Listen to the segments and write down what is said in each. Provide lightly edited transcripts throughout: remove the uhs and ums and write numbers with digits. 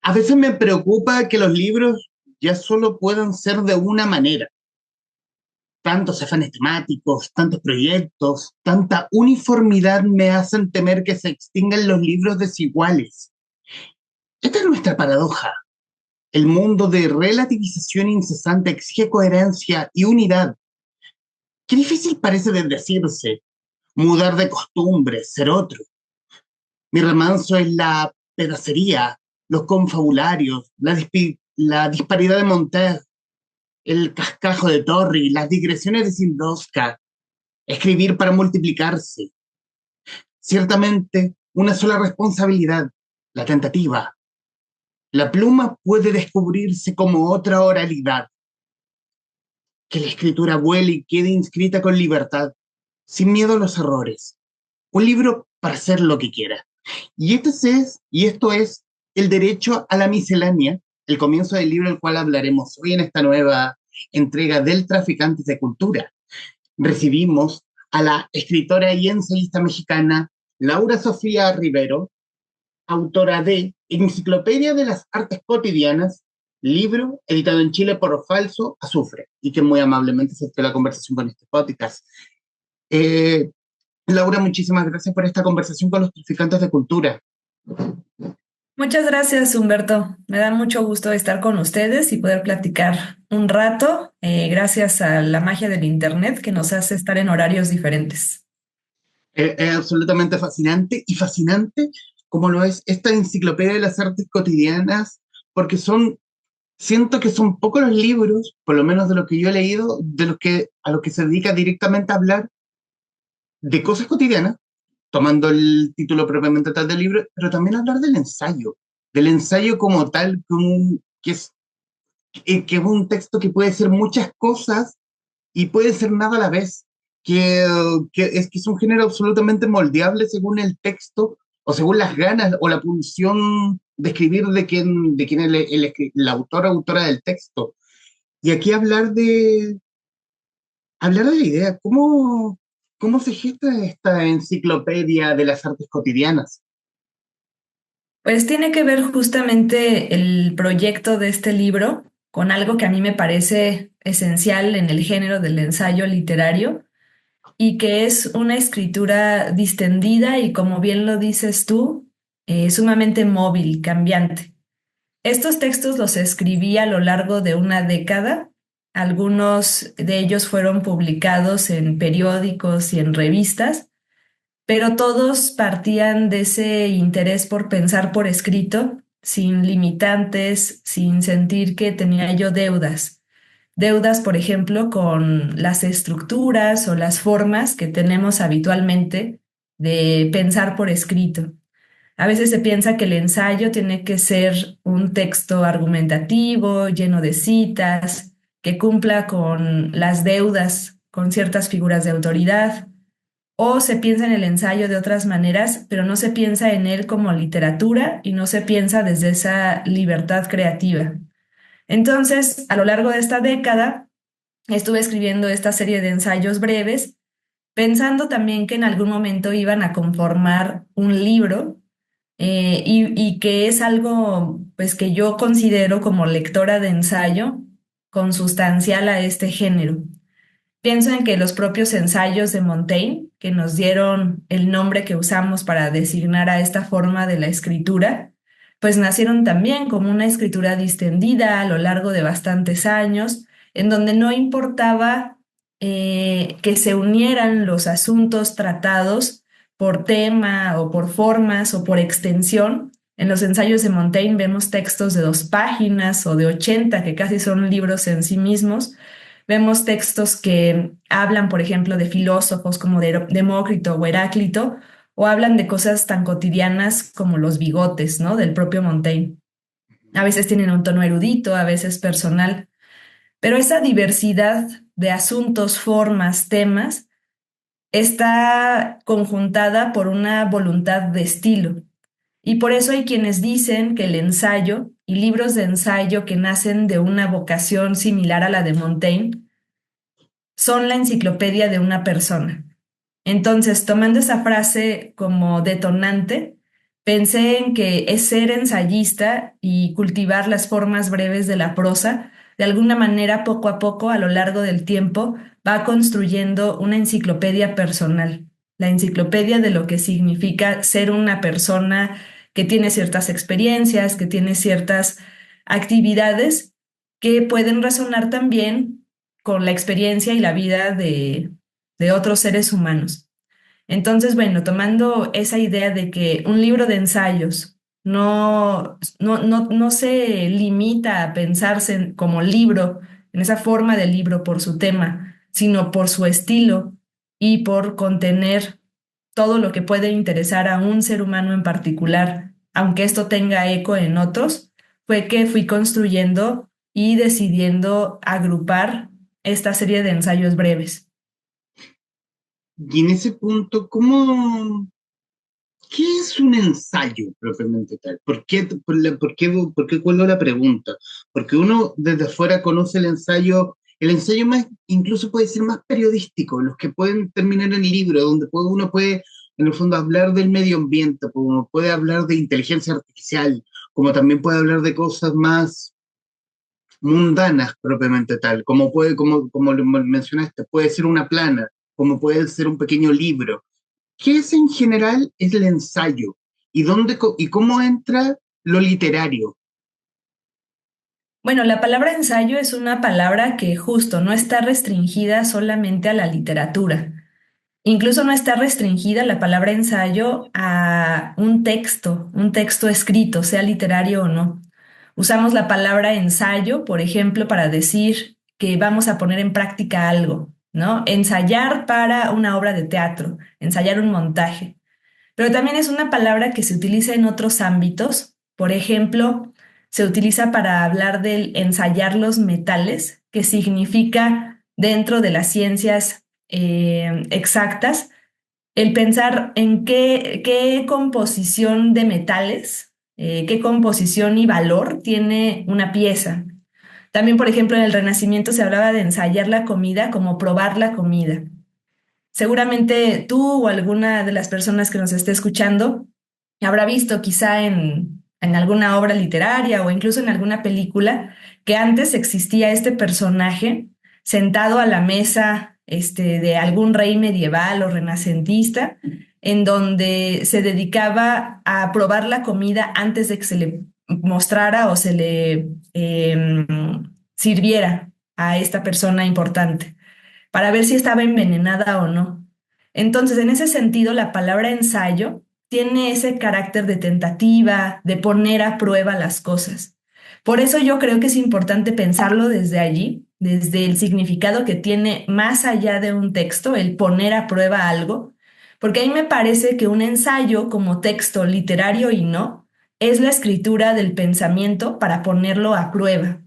A veces me preocupa que los libros ya solo puedan ser de una manera. Tantos afanes temáticos, tantos proyectos, tanta uniformidad me hacen temer que se extingan los libros desiguales. Esta es nuestra paradoja. El mundo de relativización incesante exige coherencia y unidad. Qué difícil parece de decirse, mudar de costumbres, ser otro. Mi remanso es la pedacería, los confabularios, la disparidad de Montaigne, el cascajo de Torri, las digresiones de Sindowska, escribir para multiplicarse. Ciertamente, una sola responsabilidad, la tentativa. La pluma puede descubrirse como otra oralidad, que la escritura vuele y quede inscrita con libertad, sin miedo a los errores. Un libro para hacer lo que quiera. Y esto es el derecho a la miscelánea, el comienzo del libro del cual hablaremos hoy en esta nueva entrega del Traficantes de Cultura. Recibimos a la escritora y ensayista mexicana Laura Sofía Rivero, autora de Enciclopedia de las Artes Cotidianas, libro editado en Chile por Falso Azufre, y que muy amablemente aceptó la conversación con este podcast. Eh, Laura, muchísimas gracias por esta conversación con los traficantes de cultura. Muchas gracias, Humberto. Me da mucho gusto estar con ustedes y poder platicar un rato, gracias a la magia del Internet que nos hace estar en horarios diferentes. Es absolutamente fascinante y fascinante como lo es esta enciclopedia de las artes cotidianas, porque siento que son pocos los libros, por lo menos de lo que yo he leído, a los que se dedica directamente a hablar de cosas cotidianas, tomando el título propiamente tal del libro, pero también hablar del ensayo como tal, que es un texto que puede ser muchas cosas y puede ser nada a la vez, que es un género absolutamente moldeable según el texto o según las ganas o la pulsión de escribir de quién es la autora o autora del texto. Y aquí hablar de la idea, ¿cómo se gesta esta enciclopedia de las artes cotidianas? Pues tiene que ver justamente el proyecto de este libro con algo que a mí me parece esencial en el género del ensayo literario y que es una escritura distendida y, como bien lo dices tú, sumamente móvil, cambiante. Estos textos los escribí a lo largo de una década. Algunos de ellos fueron publicados en periódicos y en revistas, pero todos partían de ese interés por pensar por escrito, sin limitantes, sin sentir que tenía yo deudas. Deudas, por ejemplo, con las estructuras o las formas que tenemos habitualmente de pensar por escrito. A veces se piensa que el ensayo tiene que ser un texto argumentativo, lleno de citas, que cumpla con las deudas con ciertas figuras de autoridad, o se piensa en el ensayo de otras maneras, pero no se piensa en él como literatura y no se piensa desde esa libertad creativa. Entonces, a lo largo de esta década, estuve escribiendo esta serie de ensayos breves, pensando también que en algún momento iban a conformar un libro, y que es algo pues que yo considero como lectora de ensayo consustancial a este género. Pienso en que los propios ensayos de Montaigne, que nos dieron el nombre que usamos para designar a esta forma de la escritura, pues nacieron también como una escritura distendida a lo largo de bastantes años, en donde no importaba que se unieran los asuntos tratados por tema o por formas o por extensión. En los ensayos de Montaigne vemos textos de 2 páginas o de 80, que casi son libros en sí mismos. Vemos textos que hablan, por ejemplo, de filósofos como Demócrito o Heráclito, o hablan de cosas tan cotidianas como los bigotes, ¿no? Del propio Montaigne. A veces tienen un tono erudito, a veces personal, pero esa diversidad de asuntos, formas, temas, está conjuntada por una voluntad de estilo. Y por eso hay quienes dicen que el ensayo y libros de ensayo que nacen de una vocación similar a la de Montaigne son la enciclopedia de una persona. Entonces, tomando esa frase como detonante, pensé en que es ser ensayista y cultivar las formas breves de la prosa. De alguna manera, poco a poco, a lo largo del tiempo, va construyendo una enciclopedia personal, la enciclopedia de lo que significa ser una persona que tiene ciertas experiencias, que tiene ciertas actividades que pueden resonar también con la experiencia y la vida de otros seres humanos. Entonces, bueno, tomando esa idea de que un libro de ensayos no se limita a pensarse como libro, en esa forma de libro por su tema, sino por su estilo y por contener todo lo que puede interesar a un ser humano en particular, aunque esto tenga eco en otros, fue que fui construyendo y decidiendo agrupar esta serie de ensayos breves. Y en ese punto, ¿qué es un ensayo propiamente tal? ¿Por qué cuelgo la pregunta? Porque uno desde afuera conoce el ensayo más, incluso puede ser más periodístico, los que pueden terminar en libros, donde uno puede, en el fondo, hablar del medio ambiente, como puede hablar de inteligencia artificial, como también puede hablar de cosas más mundanas propiamente tal, como lo mencionaste, puede ser una plana, como puede ser un pequeño libro. ¿Qué es en general el ensayo? ¿Y cómo entra lo literario? Bueno, la palabra ensayo es una palabra que justo no está restringida solamente a la literatura. Incluso no está restringida la palabra ensayo a un texto escrito, sea literario o no. Usamos la palabra ensayo, por ejemplo, para decir que vamos a poner en práctica algo, ¿no? Ensayar para una obra de teatro, ensayar un montaje. Pero también es una palabra que se utiliza en otros ámbitos. Por ejemplo, se utiliza para hablar del ensayar los metales, que significa dentro de las ciencias exactas, el pensar en qué composición de metales, qué composición y valor tiene una pieza. También, por ejemplo, en el Renacimiento se hablaba de ensayar la comida como probar la comida. Seguramente tú o alguna de las personas que nos esté escuchando habrá visto quizá en alguna obra literaria o incluso en alguna película que antes existía este personaje sentado a la mesa de algún rey medieval o renacentista, en donde se dedicaba a probar la comida antes de que se le mostrara o se le sirviera a esta persona importante para ver si estaba envenenada o no. Entonces, en ese sentido, la palabra ensayo tiene ese carácter de tentativa, de poner a prueba las cosas. Por eso yo creo que es importante pensarlo desde allí, desde el significado que tiene más allá de un texto, el poner a prueba algo, porque ahí me parece que un ensayo como texto literario y no, es la escritura del pensamiento para ponerlo a prueba.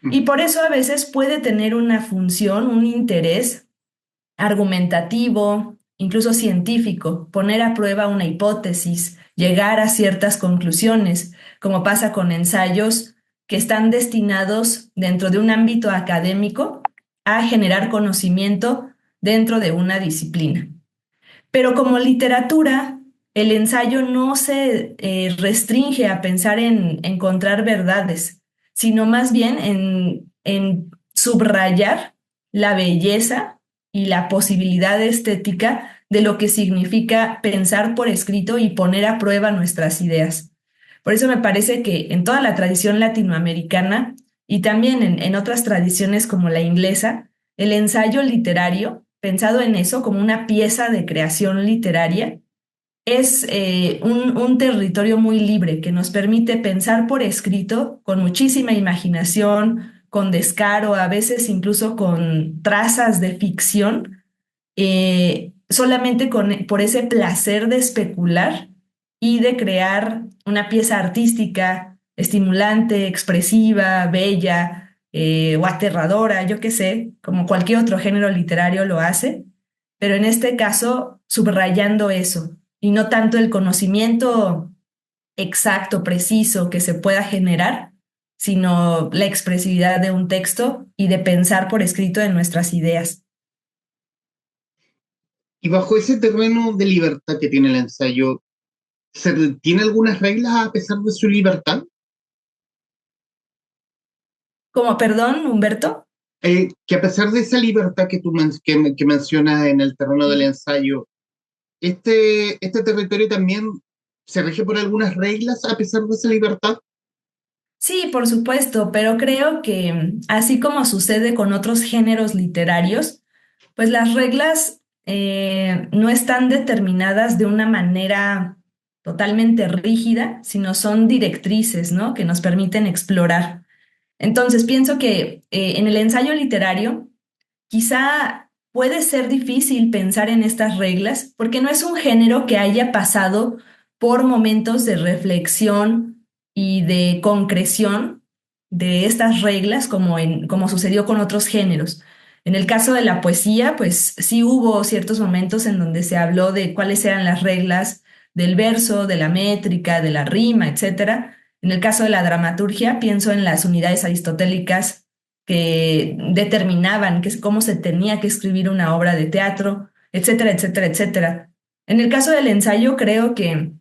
Y por eso a veces puede tener una función, un interés argumentativo, incluso científico, poner a prueba una hipótesis, llegar a ciertas conclusiones, como pasa con ensayos que están destinados dentro de un ámbito académico a generar conocimiento dentro de una disciplina. Pero como literatura, el ensayo no se restringe a pensar en encontrar verdades, sino más bien en subrayar la belleza y la posibilidad estética de lo que significa pensar por escrito y poner a prueba nuestras ideas. Por eso me parece que en toda la tradición latinoamericana y también en otras tradiciones como la inglesa, el ensayo literario, pensado en eso como una pieza de creación literaria, es un territorio muy libre que nos permite pensar por escrito con muchísima imaginación, con descaro, a veces incluso con trazas de ficción, solamente por ese placer de especular y de crear una pieza artística estimulante, expresiva, bella o aterradora, yo qué sé, como cualquier otro género literario lo hace, pero en este caso subrayando eso y no tanto el conocimiento exacto, preciso que se pueda generar, sino la expresividad de un texto y de pensar por escrito en nuestras ideas. Y bajo ese terreno de libertad que tiene el ensayo, ¿Tiene algunas reglas a pesar de su libertad? Como, perdón, Humberto. Que a pesar de esa libertad que que mencionas en el terreno del ensayo, este territorio también se rige por algunas reglas a pesar de esa libertad. Sí, por supuesto, pero creo que así como sucede con otros géneros literarios, pues las reglas no están determinadas de una manera totalmente rígida, sino son directrices, ¿no? Que nos permiten explorar. Entonces, pienso que en el ensayo literario quizá puede ser difícil pensar en estas reglas porque no es un género que haya pasado por momentos de reflexión y de concreción de estas reglas como sucedió con otros géneros. En el caso de la poesía, pues sí hubo ciertos momentos en donde se habló de cuáles eran las reglas del verso, de la métrica, de la rima, etcétera. En el caso de la dramaturgia, pienso en las unidades aristotélicas que determinaban cómo se tenía que escribir una obra de teatro, etcétera, etcétera, etcétera. En el caso del ensayo, creo que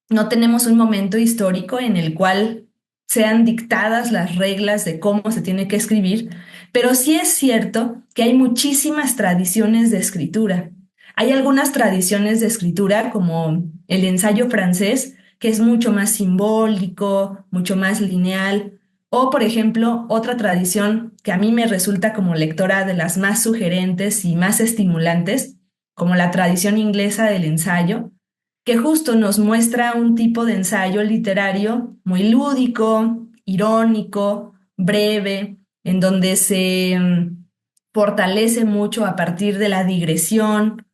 no tenemos un momento histórico en el cual sean dictadas las reglas de cómo se tiene que escribir, pero sí es cierto que hay muchísimas tradiciones de escritura. Hay algunas tradiciones de escritura, como el ensayo francés, que es mucho más simbólico, mucho más lineal, o, por ejemplo, otra tradición que a mí me resulta como lectora de las más sugerentes y más estimulantes, como la tradición inglesa del ensayo, que justo nos muestra un tipo de ensayo literario muy lúdico, irónico, breve, en donde se fortalece mucho a partir de la digresión.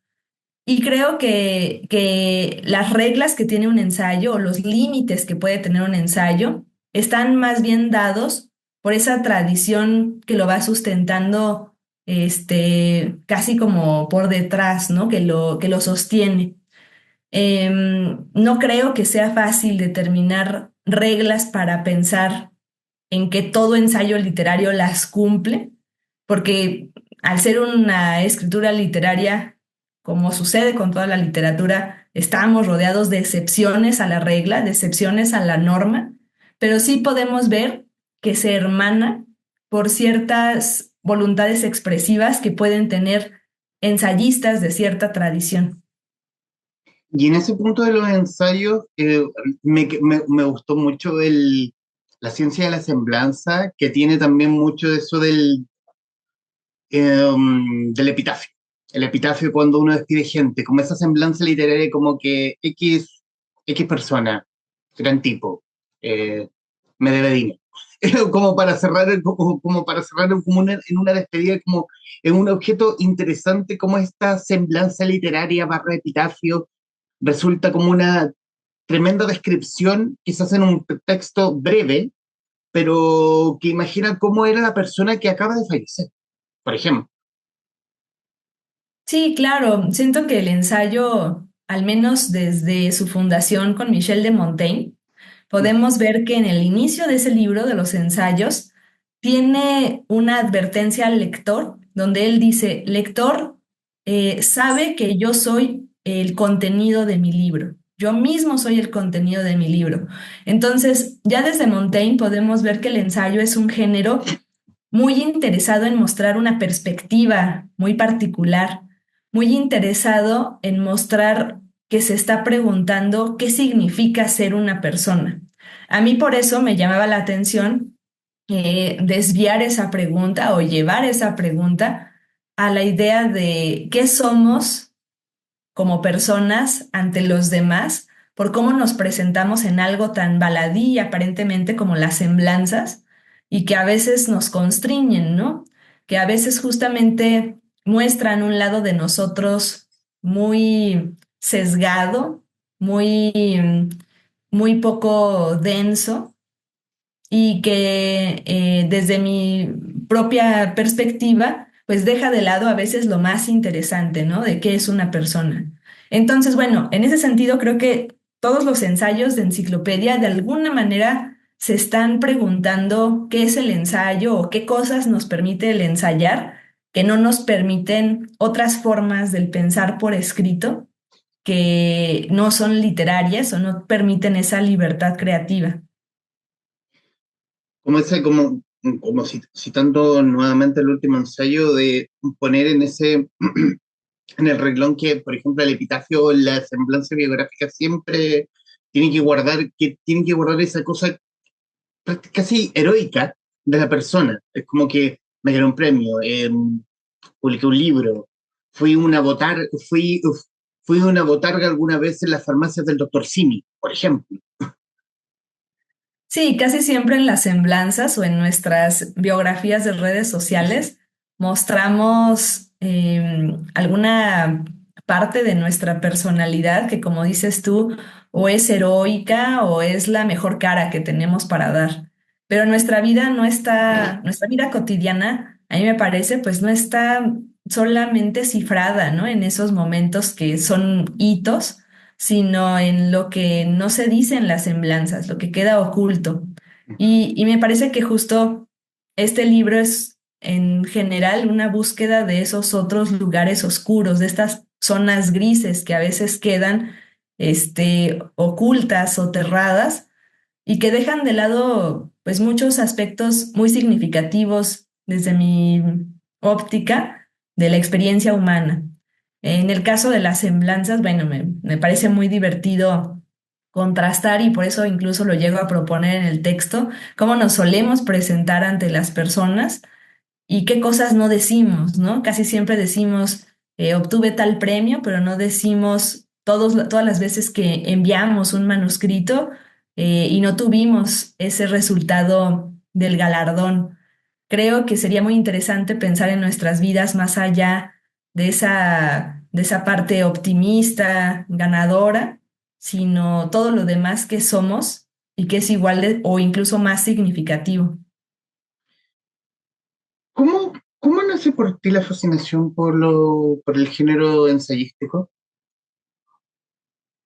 Y creo que las reglas que tiene un ensayo o los límites que puede tener un ensayo están más bien dados por esa tradición que lo va sustentando casi como por detrás, ¿no? Que lo sostiene. No creo que sea fácil determinar reglas para pensar en que todo ensayo literario las cumple, porque al ser una escritura literaria, como sucede con toda la literatura, estamos rodeados de excepciones a la regla, de excepciones a la norma, pero sí podemos ver que se hermana por ciertas voluntades expresivas que pueden tener ensayistas de cierta tradición. Y en ese punto de los ensayos, me gustó mucho la ciencia de la semblanza, que tiene también mucho de eso del epitafio. El epitafio cuando uno despide gente, como esa semblanza literaria, como que X persona, gran tipo, eh, me debe dinero. Como para cerrar, como para cerrar como en una despedida, como en un objeto interesante, como esta semblanza literaria barra epitafio resulta como una tremenda descripción, quizás en un texto breve, pero que imagina cómo era la persona que acaba de fallecer, por ejemplo. Sí, claro, siento que el ensayo, al menos desde su fundación con Michel de Montaigne, podemos ver que en el inicio de ese libro de los ensayos tiene una advertencia al lector donde él dice, lector, sabe que yo soy el contenido de mi libro. Yo mismo soy el contenido de mi libro. Entonces, ya desde Montaigne podemos ver que el ensayo es un género muy interesado en mostrar una perspectiva muy particular, muy interesado en mostrar que se está preguntando qué significa ser una persona. A mí por eso me llamaba la atención desviar esa pregunta o llevar esa pregunta a la idea de qué somos como personas ante los demás por cómo nos presentamos en algo tan baladí aparentemente como las semblanzas y que a veces nos constriñen, ¿no? Que a veces justamente muestran un lado de nosotros muy sesgado, muy, muy poco denso y que desde mi propia perspectiva, pues deja de lado a veces lo más interesante, ¿no? De qué es una persona. Entonces, bueno, en ese sentido creo que todos los ensayos de enciclopedia de alguna manera se están preguntando qué es el ensayo o qué cosas nos permite el ensayar que no nos permiten otras formas del pensar por escrito que no son literarias o no permiten esa libertad creativa. Como ese, como citando nuevamente el último ensayo de poner en ese, en el renglón que, por ejemplo, el epitafio, la semblanza biográfica siempre tiene que guardar esa cosa casi heroica de la persona. Es como que me gané un premio, publiqué un libro, fui una botar, fui una botarga alguna vez en las farmacias del doctor Simi, por ejemplo. Sí, casi siempre en las semblanzas o en nuestras biografías de redes sociales mostramos alguna parte de nuestra personalidad que, como dices tú, o es heroica o es la mejor cara que tenemos para dar. Pero nuestra vida no está, nuestra vida cotidiana, a mí me parece, pues no está solamente cifrada, ¿no? En esos momentos que son hitos, sino en lo que no se dice en las semblanzas, lo que queda oculto. Y me parece que justo este libro es en general una búsqueda de esos otros lugares oscuros, de estas zonas grises que a veces quedan ocultas, soterradas y que dejan de lado pues muchos aspectos muy significativos desde mi óptica de la experiencia humana. En el caso de las semblanzas, bueno, me parece muy divertido contrastar y por eso incluso lo llego a proponer en el texto, cómo nos solemos presentar ante las personas y qué cosas no decimos, ¿no? Casi siempre decimos, obtuve tal premio, pero no decimos todas las veces que enviamos un manuscrito y no tuvimos ese resultado del galardón. Creo que sería muy interesante pensar en nuestras vidas más allá de esa parte optimista, ganadora, sino todo lo demás que somos y que es igual o incluso más significativo. ¿Cómo, cómo nace por ti la fascinación por el género ensayístico?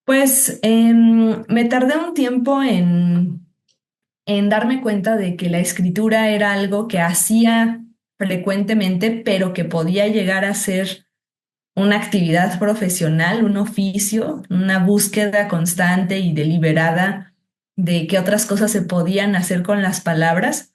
Pues me tardé un tiempo en darme cuenta de que la escritura era algo que hacía frecuentemente, pero que podía llegar a ser una actividad profesional, un oficio, una búsqueda constante y deliberada de qué otras cosas se podían hacer con las palabras.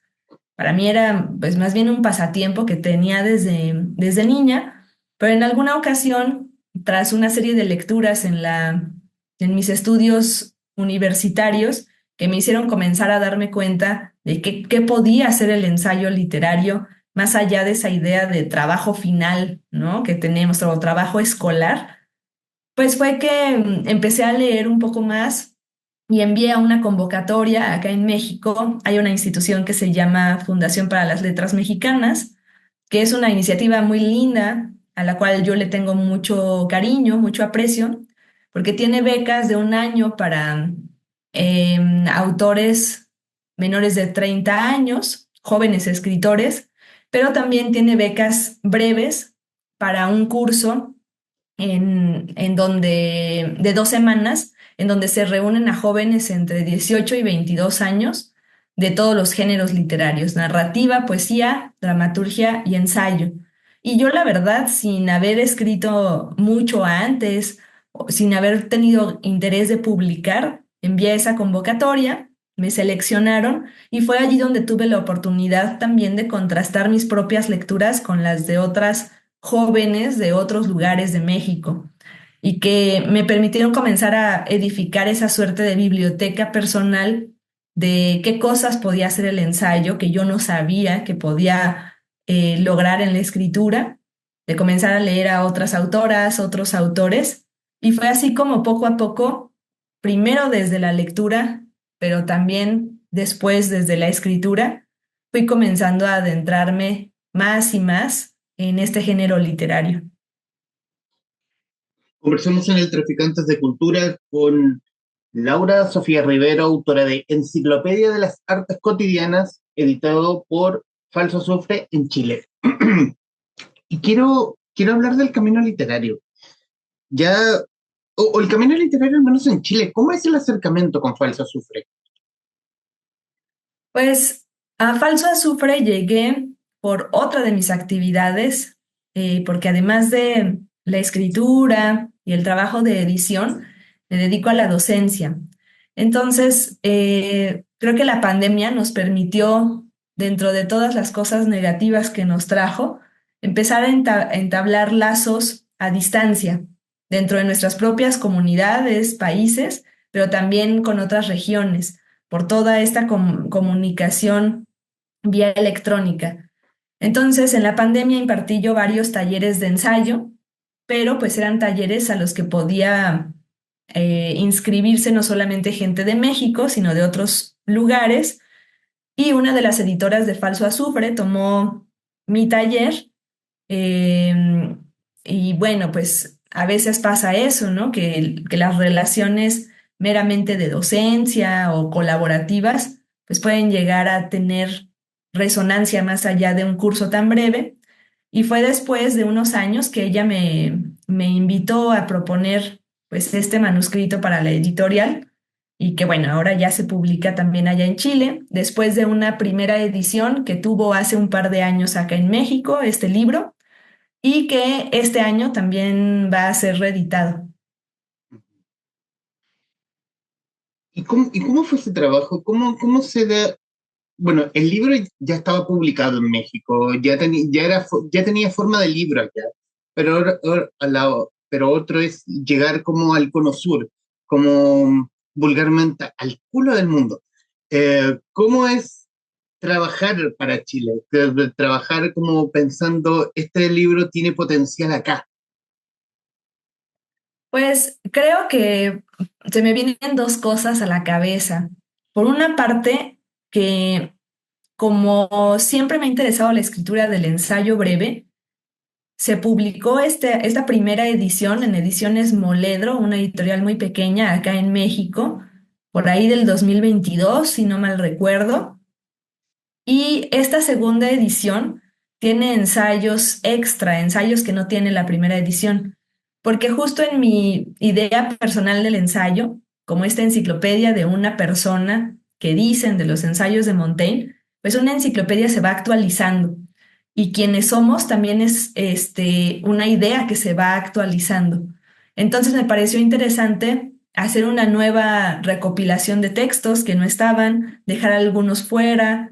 Para mí era pues más bien un pasatiempo que tenía desde niña, pero en alguna ocasión, tras una serie de lecturas en mis estudios universitarios, que me hicieron comenzar a darme cuenta de qué podía hacer el ensayo literario, más allá de esa idea de trabajo final, ¿no? Que tenemos, o trabajo escolar, pues fue que empecé a leer un poco más y envié a una convocatoria acá en México. Hay una institución que se llama Fundación para las Letras Mexicanas, que es una iniciativa muy linda, a la cual yo le tengo mucho cariño, mucho aprecio, porque tiene becas de un año para autores menores de 30 años, jóvenes escritores, pero también tiene becas breves para un curso en donde, de 2 semanas, en donde se reúnen a jóvenes entre 18 y 22 años de todos los géneros literarios, narrativa, poesía, dramaturgia y ensayo. Y yo, la verdad, sin haber escrito mucho antes, o sin haber tenido interés de publicar, envié esa convocatoria, me seleccionaron y fue allí donde tuve la oportunidad también de contrastar mis propias lecturas con las de otras jóvenes de otros lugares de México y que me permitieron comenzar a edificar esa suerte de biblioteca personal de qué cosas podía hacer el ensayo que yo no sabía que podía lograr en la escritura, de comenzar a leer a otras autoras, otros autores, y fue así como poco a poco, primero desde la lectura, pero también después desde la escritura, fui comenzando a adentrarme más y más en este género literario. Conversamos en el Traficantes de Cultura con Laura Sofía Rivero, autora de Enciclopedia de las Artes Cotidianas, editado por Falso Azufre en Chile. Y quiero hablar del camino literario. Ya, o el camino literario, al menos en Chile, ¿cómo es el acercamiento con Falso Azufre? Pues a Falso Azufre llegué por otra de mis actividades, porque además de la escritura y el trabajo de edición, me dedico a la docencia. Entonces, creo que la pandemia nos permitió, dentro de todas las cosas negativas que nos trajo, empezar a entablar lazos a distancia dentro de nuestras propias comunidades, países, pero también con otras regiones, por toda esta comunicación vía electrónica. Entonces, en la pandemia impartí yo varios talleres de ensayo, pero pues eran talleres a los que podía inscribirse no solamente gente de México, sino de otros lugares. Y una de las editoras de Falso Azufre tomó mi taller. eh, y bueno, pues a veces pasa eso, ¿no? Que las relaciones meramente de docencia o colaborativas, pues pueden llegar a tener resonancia más allá de un curso tan breve. Y fue después de unos años que ella me invitó a proponer pues este manuscrito para la editorial y que bueno, ahora ya se publica también allá en Chile, después de una primera edición que tuvo hace un par de años acá en México, este libro, y que este año también va a ser reeditado. Y cómo fue ese trabajo? Cómo se da? Bueno, el libro ya estaba publicado en México, ya tenía forma de libro acá, pero, pero otro es llegar como al cono sur, como vulgarmente al culo del mundo. ¿Cómo es trabajar para Chile? Trabajar como pensando, este libro tiene potencial acá. Pues creo que se me vienen dos cosas a la cabeza. Por una parte, que como siempre me ha interesado la escritura del ensayo breve, se publicó esta primera edición en Ediciones Moledro, una editorial muy pequeña acá en México, por ahí del 2022, si no mal recuerdo. Y esta segunda edición tiene ensayos extra, ensayos que no tiene la primera edición, porque justo en mi idea personal del ensayo, como esta enciclopedia de una persona que dicen de los ensayos de Montaigne, pues una enciclopedia se va actualizando y quienes somos también es una idea que se va actualizando. Entonces me pareció interesante hacer una nueva recopilación de textos que no estaban, dejar algunos fuera.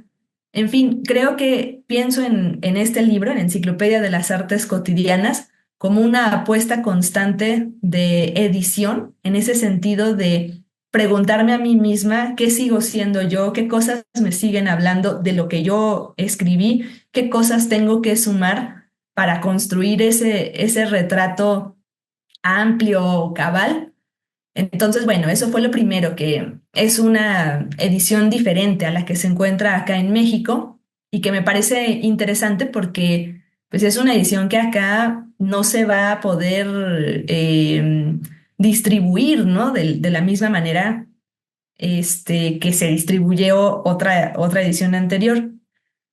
En fin, creo que pienso en este libro, en Enciclopedia de las Artes Cotidianas, como una apuesta constante de edición, en ese sentido de preguntarme a mí misma qué sigo siendo yo, qué cosas me siguen hablando de lo que yo escribí, qué cosas tengo que sumar para construir ese retrato amplio, cabal. Entonces, bueno, eso fue lo primero, que es una edición diferente a la que se encuentra acá en México y que me parece interesante porque pues es una edición que acá no se va a poder distribuir, ¿no? De la misma manera que se distribuyó otra edición anterior.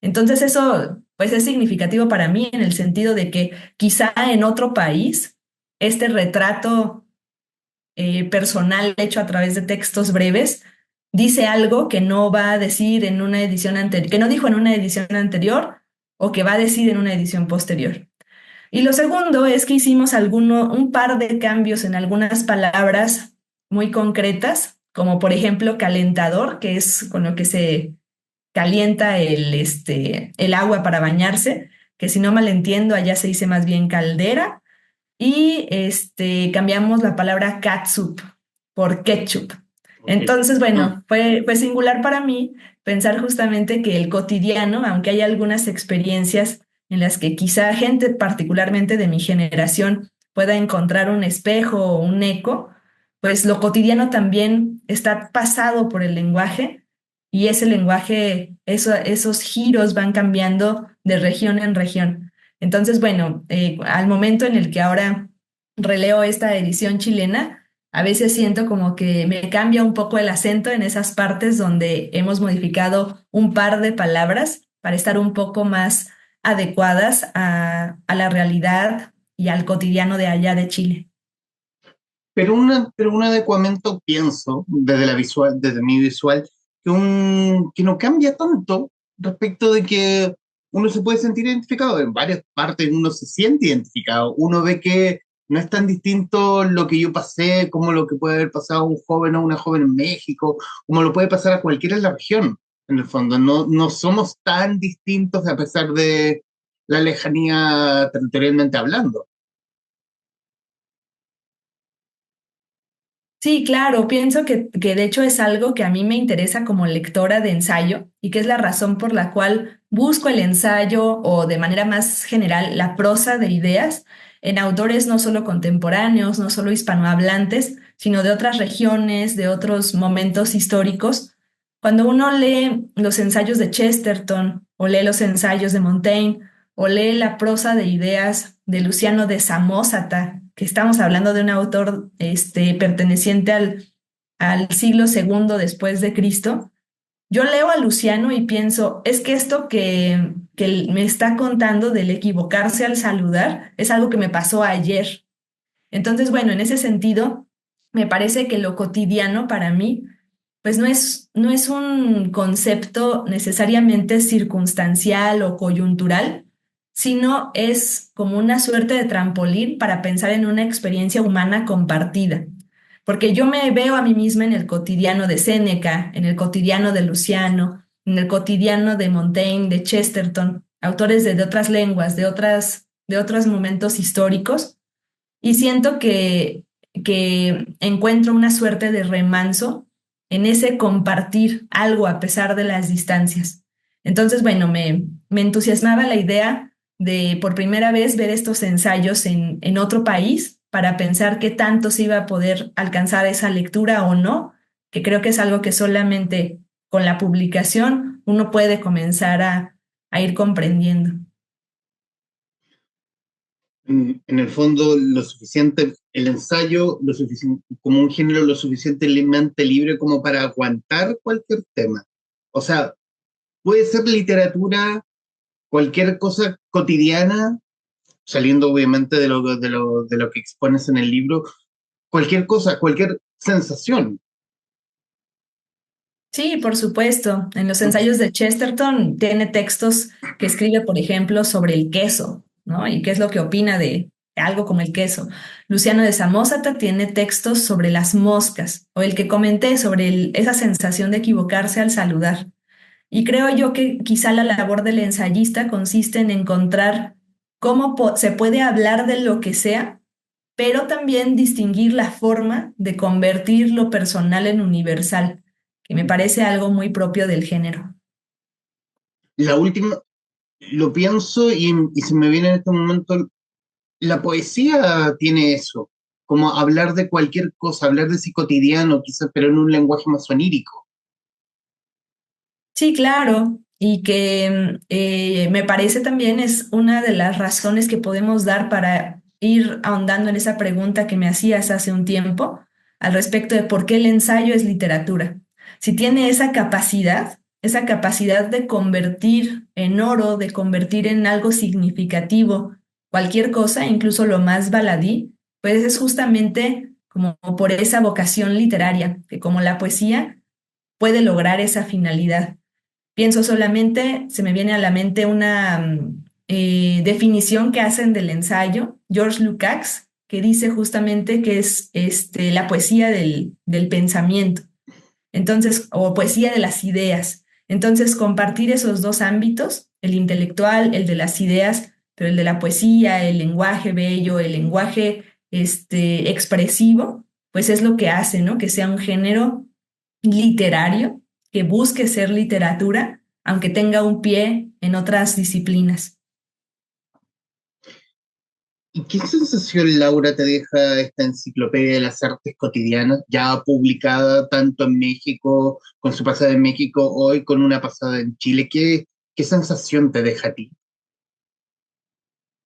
Entonces, eso pues es significativo para mí en el sentido de que quizá en otro país este retrato personal hecho a través de textos breves, dice algo que no va a decir en una edición anterior, que no dijo en una edición anterior o que va a decir en una edición posterior. Y lo segundo es que hicimos un par de cambios en algunas palabras muy concretas, como por ejemplo calentador, que es con lo que se calienta el agua para bañarse, que si no mal entiendo, allá se dice más bien caldera y cambiamos la palabra catsup por ketchup. Ok. Entonces, Mm. bueno, fue singular para mí pensar justamente que el cotidiano, aunque hay algunas experiencias en las que quizá gente particularmente de mi generación pueda encontrar un espejo o un eco, pues lo cotidiano también está pasado por el lenguaje y ese lenguaje, esos giros van cambiando de región en región. Entonces, bueno, al momento en el que ahora releo esta edición chilena, a veces siento como que me cambia un poco el acento en esas partes donde hemos modificado un par de palabras para estar un poco más adecuadas a la realidad y al cotidiano de allá de Chile. Pero un adecuamiento, pienso, desde mi visual, que no cambia tanto respecto de que uno se puede sentir identificado. En varias partes uno se siente identificado. Uno ve que No es tan distinto lo que yo pasé como lo que puede haber pasado a un joven o una joven en México, como lo puede pasar a cualquiera en la región, en el fondo. No, no somos tan distintos a pesar de la lejanía territorialmente hablando. Sí, claro, pienso que de hecho es algo que a mí me interesa como lectora de ensayo y que es la razón por la cual busco el ensayo o de manera más general la prosa de ideas en autores no solo contemporáneos, no solo hispanohablantes, sino de otras regiones, de otros momentos históricos. Cuando uno lee los ensayos de Chesterton o lee los ensayos de Montaigne o lee la prosa de ideas de Luciano de Samosata, que estamos hablando de un autor perteneciente al siglo segundo después de Cristo, yo leo a Luciano y pienso, es que esto que él me está contando del equivocarse al saludar es algo que me pasó ayer. Entonces, bueno, en ese sentido, me parece que lo cotidiano para mí pues no es un concepto necesariamente circunstancial o coyuntural, sino es como una suerte de trampolín para pensar en una experiencia humana compartida. Porque yo me veo a mí misma en el cotidiano de Séneca, en el cotidiano de Luciano, en el cotidiano de Montaigne, de Chesterton, autores de otras lenguas, de otros momentos históricos, y siento que encuentro una suerte de remanso en ese compartir algo a pesar de las distancias. Entonces, bueno, me entusiasmaba la idea de por primera vez ver estos ensayos en otro país para pensar qué tanto se iba a poder alcanzar esa lectura o no, que creo que es algo que solamente con la publicación uno puede comenzar a ir comprendiendo. En el fondo, lo suficiente, el ensayo, lo suficiente, como un género lo suficientemente libre como para aguantar cualquier tema. O sea, puede ser literatura, cualquier cosa cotidiana, saliendo obviamente de lo que expones en el libro, cualquier cosa, cualquier sensación. Sí, por supuesto. En los ensayos de Chesterton tiene textos que escribe, por ejemplo, sobre el queso, ¿no? Y qué es lo que opina de algo como el queso. Luciano de Samosata tiene textos sobre las moscas, o el que comenté sobre esa sensación de equivocarse al saludar. Y creo yo que quizá la labor del ensayista consiste en encontrar cómo se puede hablar de lo que sea, pero también distinguir la forma de convertir lo personal en universal, que me parece algo muy propio del género. La última, lo pienso y se me viene en este momento, la poesía tiene eso, como hablar de cualquier cosa, hablar de sí cotidiano, quizás, pero en un lenguaje más onírico. Sí, claro, y que me parece también es una de las razones que podemos dar para ir ahondando en esa pregunta que me hacías hace un tiempo al respecto de por qué el ensayo es literatura. Si tiene esa capacidad de convertir en oro, de convertir en algo significativo cualquier cosa, incluso lo más baladí, pues es justamente como por esa vocación literaria, que como la poesía puede lograr esa finalidad. Pienso solamente, se me viene a la mente una definición que hacen del ensayo, George Lukács, que dice justamente que es la poesía del pensamiento, entonces, o poesía de las ideas. Entonces, compartir esos dos ámbitos, el intelectual, el de las ideas, pero el de la poesía, el lenguaje bello, el lenguaje expresivo, pues es lo que hace, ¿no? Que sea un género literario, que busque ser literatura, aunque tenga un pie en otras disciplinas. ¿Y qué sensación, Laura, te deja esta enciclopedia de las artes cotidianas, ya publicada tanto en México, con su pasada en México, hoy con una pasada en Chile? ¿Qué sensación te deja a ti?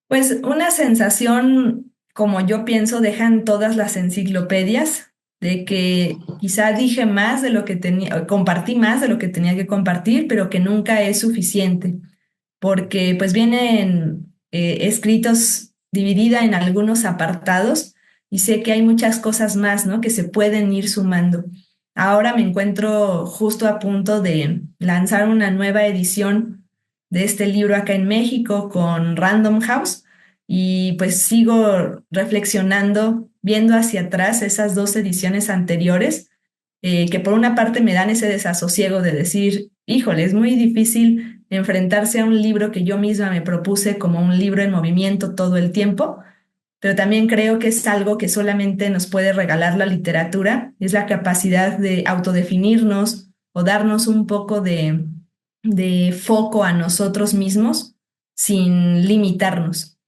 Pues una sensación, como yo pienso, dejan todas las enciclopedias, de que quizá dije más de lo que tenía, compartí más de lo que tenía que compartir, pero que nunca es suficiente, porque pues vienen escritos dividida en algunos apartados y sé que hay muchas cosas más, ¿no? Que se pueden ir sumando. Ahora me encuentro justo a punto de lanzar una nueva edición de este libro acá en México con Random House y pues sigo reflexionando, viendo hacia atrás esas dos ediciones anteriores, que por una parte me dan ese desasosiego de decir, híjole, es muy difícil enfrentarse a un libro que yo misma me propuse como un libro en movimiento todo el tiempo, pero también creo que es algo que solamente nos puede regalar la literatura, es la capacidad de autodefinirnos o darnos un poco de foco a nosotros mismos sin limitarnos,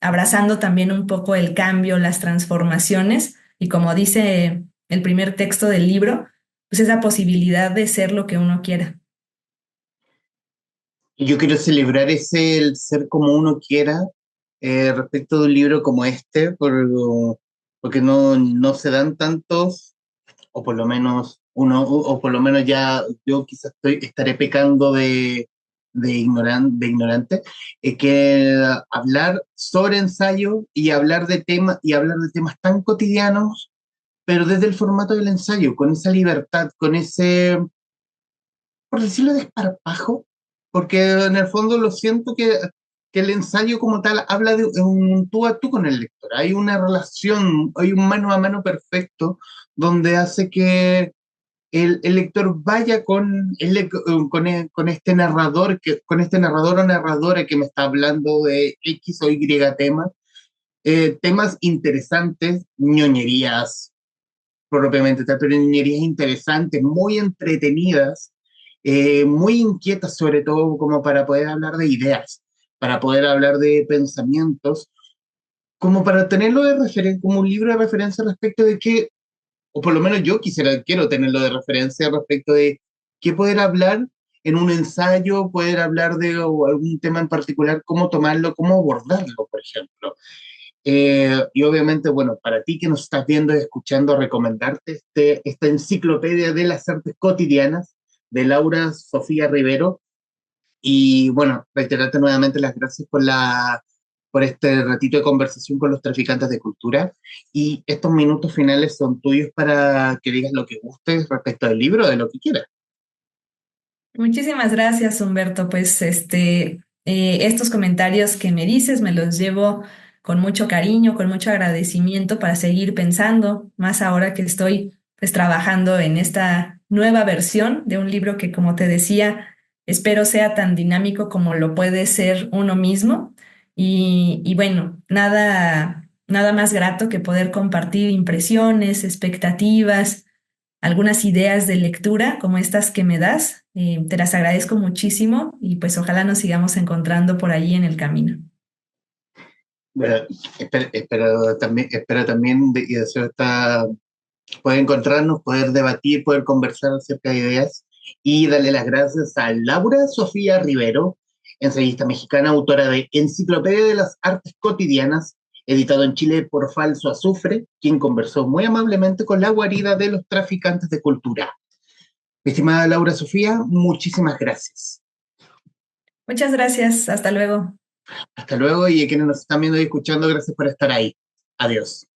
abrazando también un poco el cambio, las transformaciones y como dice el primer texto del libro, pues esa posibilidad de ser lo que uno quiera. Y yo quiero celebrar ese, el ser como uno quiera, respecto de un libro como este, porque no se dan tantos, o por lo menos o por lo menos ya yo quizás estaré pecando de ignorante, que hablar sobre ensayo y hablar de temas tan cotidianos, pero desde el formato del ensayo, con esa libertad, con ese, por decirlo, desparpajo, porque en el fondo lo siento que el ensayo como tal habla de un tú a tú con el lector. Hay una relación, hay un mano a mano perfecto donde hace que el lector vaya con este narrador o narradora que me está hablando de X o Y temas, temas interesantes, ñoñerías, propiamente tal, pero niñerías interesantes, muy entretenidas, muy inquietas sobre todo como para poder hablar de ideas, para poder hablar de pensamientos, como para tenerlo de referencia, como un libro de referencia respecto de qué, o por lo menos yo quiero tenerlo de referencia respecto de qué poder hablar en un ensayo, poder hablar de algún tema en particular, cómo tomarlo, cómo abordarlo, por ejemplo. Y obviamente, bueno, para ti que nos estás viendo y escuchando, recomendarte esta enciclopedia de las artes cotidianas de Laura Sofía Rivero. Y bueno, reiterarte nuevamente las gracias por este ratito de conversación con los traficantes de cultura. Y estos minutos finales son tuyos para que digas lo que gustes respecto del libro, de lo que quieras. Muchísimas gracias, Humberto. Pues estos comentarios que me dices me los llevo con mucho cariño, con mucho agradecimiento para seguir pensando, más ahora que estoy pues trabajando en esta nueva versión de un libro que, como te decía, espero sea tan dinámico como lo puede ser uno mismo. Y bueno, nada más grato que poder compartir impresiones, expectativas, algunas ideas de lectura como estas que me das. Te las agradezco muchísimo y pues ojalá nos sigamos encontrando por allí en el camino. Bueno, espero también y deseo poder encontrarnos, poder debatir, poder conversar acerca de ideas y darle las gracias a Laura Sofía Rivero, ensayista mexicana, autora de Enciclopedia de las Artes Cotidianas, editado en Chile por Falso Azufre, quien conversó muy amablemente con la guarida de los traficantes de cultura. Mi estimada Laura Sofía, muchísimas gracias. Muchas gracias. Hasta luego. Hasta luego y a quienes nos están viendo y escuchando, gracias por estar ahí. Adiós.